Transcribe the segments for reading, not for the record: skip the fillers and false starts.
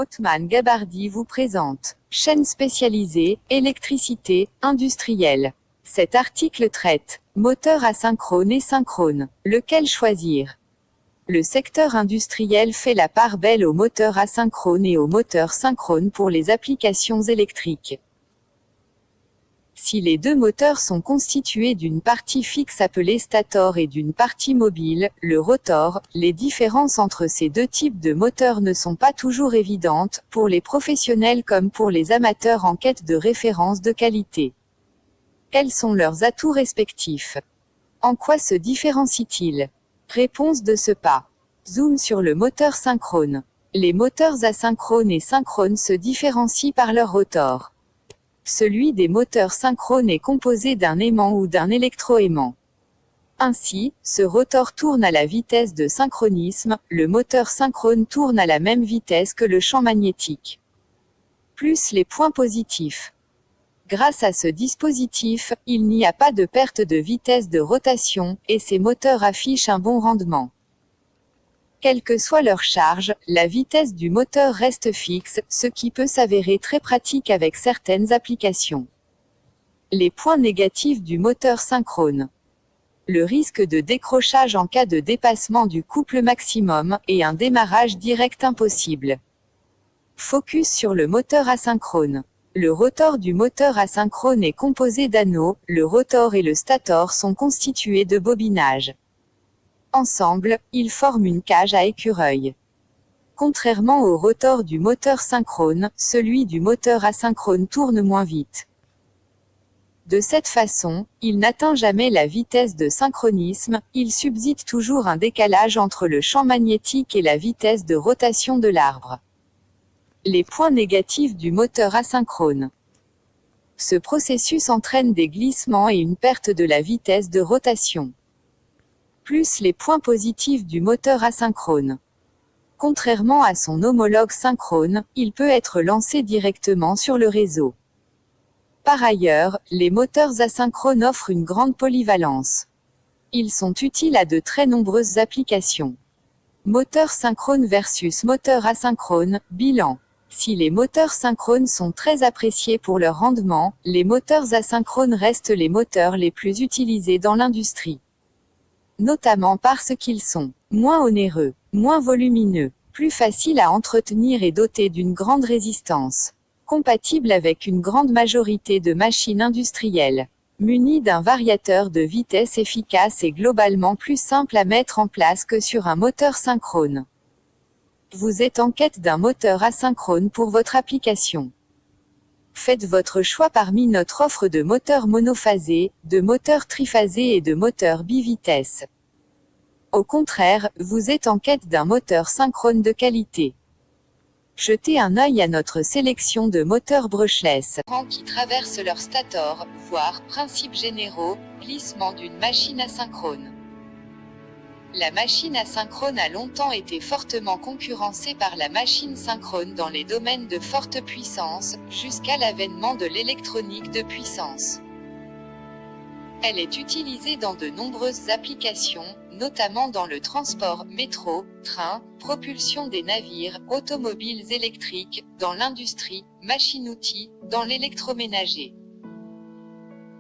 Othman Gabardi vous présente. Chaîne spécialisée, électricité, industrielle. Cet article traite moteur asynchrone et synchrone. Lequel choisir? Le secteur industriel fait la part belle aux moteurs asynchrones et aux moteurs synchrones pour les applications électriques. Si les deux moteurs sont constitués d'une partie fixe appelée stator et d'une partie mobile, le rotor, les différences entre ces deux types de moteurs ne sont pas toujours évidentes, pour les professionnels comme pour les amateurs en quête de références de qualité. Quels sont leurs atouts respectifs? En quoi se différencient-ils? Réponse de ce pas. Zoom sur le moteur synchrone. Les moteurs asynchrones et synchrones se différencient par leur rotor. Celui des moteurs synchrones est composé d'un aimant ou d'un électroaimant. Ainsi, ce rotor tourne à la vitesse de synchronisme, le moteur synchrone tourne à la même vitesse que le champ magnétique. Plus les points positifs. Grâce à ce dispositif, il n'y a pas de perte de vitesse de rotation, et ces moteurs affichent un bon rendement. Quelle que soit leur charge, la vitesse du moteur reste fixe, ce qui peut s'avérer très pratique avec certaines applications. Les points négatifs du moteur synchrone. Le risque de décrochage en cas de dépassement du couple maximum, et un démarrage direct impossible. Focus sur le moteur asynchrone. Le rotor du moteur asynchrone est composé d'anneaux, le rotor et le stator sont constitués de bobinages. Ensemble, ils forment une cage à écureuil. Contrairement au rotor du moteur synchrone, celui du moteur asynchrone tourne moins vite. De cette façon, il n'atteint jamais la vitesse de synchronisme, il subsiste toujours un décalage entre le champ magnétique et la vitesse de rotation de l'arbre. Les points négatifs du moteur asynchrone. Ce processus entraîne des glissements et une perte de la vitesse de rotation. Plus les points positifs du moteur asynchrone. Contrairement à son homologue synchrone, il peut être lancé directement sur le réseau. Par ailleurs, les moteurs asynchrones offrent une grande polyvalence. Ils sont utiles à de très nombreuses applications. Moteur synchrone versus moteur asynchrone, bilan. Si les moteurs synchrones sont très appréciés pour leur rendement, les moteurs asynchrones restent les moteurs les plus utilisés dans l'industrie. Notamment parce qu'ils sont moins onéreux, moins volumineux, plus faciles à entretenir et dotés d'une grande résistance, compatibles avec une grande majorité de machines industrielles, munis d'un variateur de vitesse efficace et globalement plus simple à mettre en place que sur un moteur synchrone. Vous êtes en quête d'un moteur asynchrone pour votre application. Faites votre choix parmi notre offre de moteurs monophasés, de moteurs triphasés et de moteurs bivitesses. Au contraire, vous êtes en quête d'un moteur synchrone de qualité. Jetez un œil à notre sélection de moteurs brushless qui traversent leur stator, voire, principes généraux, glissement d'une machine asynchrone. La machine asynchrone a longtemps été fortement concurrencée par la machine synchrone dans les domaines de forte puissance, jusqu'à l'avènement de l'électronique de puissance. Elle est utilisée dans de nombreuses applications, notamment dans le transport, métro, train, propulsion des navires, automobiles électriques, dans l'industrie, machines-outils, dans l'électroménager.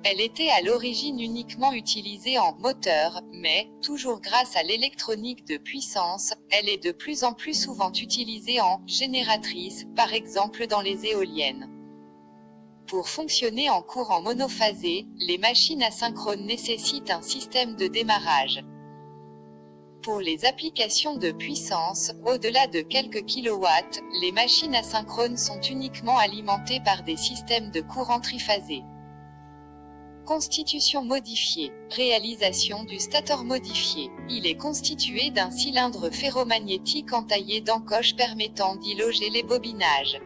Elle était à l'origine uniquement utilisée en moteur, mais, toujours grâce à l'électronique de puissance, elle est de plus en plus souvent utilisée en génératrice, par exemple dans les éoliennes. Pour fonctionner en courant monophasé, les machines asynchrones nécessitent un système de démarrage. Pour les applications de puissance, au-delà de quelques kilowatts, les machines asynchrones sont uniquement alimentées par des systèmes de courant triphasé. Constitution modifiée. Réalisation du stator modifié. Il est constitué d'un cylindre ferromagnétique entaillé d'encoches permettant d'y loger les bobinages.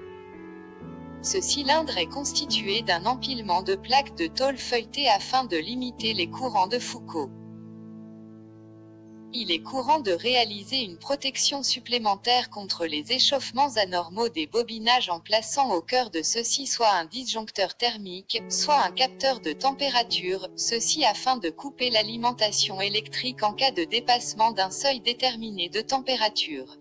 Ce cylindre est constitué d'un empilement de plaques de tôle feuilletées afin de limiter les courants de Foucault. Il est courant de réaliser une protection supplémentaire contre les échauffements anormaux des bobinages en plaçant au cœur de ceux-ci soit un disjoncteur thermique, soit un capteur de température, ceci afin de couper l'alimentation électrique en cas de dépassement d'un seuil déterminé de température.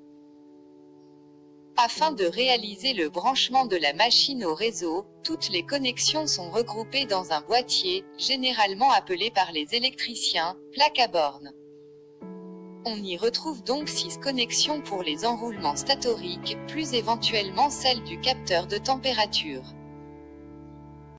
Afin de réaliser le branchement de la machine au réseau, toutes les connexions sont regroupées dans un boîtier, généralement appelé par les électriciens, plaque à borne. On y retrouve donc 6 connexions pour les enroulements statoriques, plus éventuellement celle du capteur de température.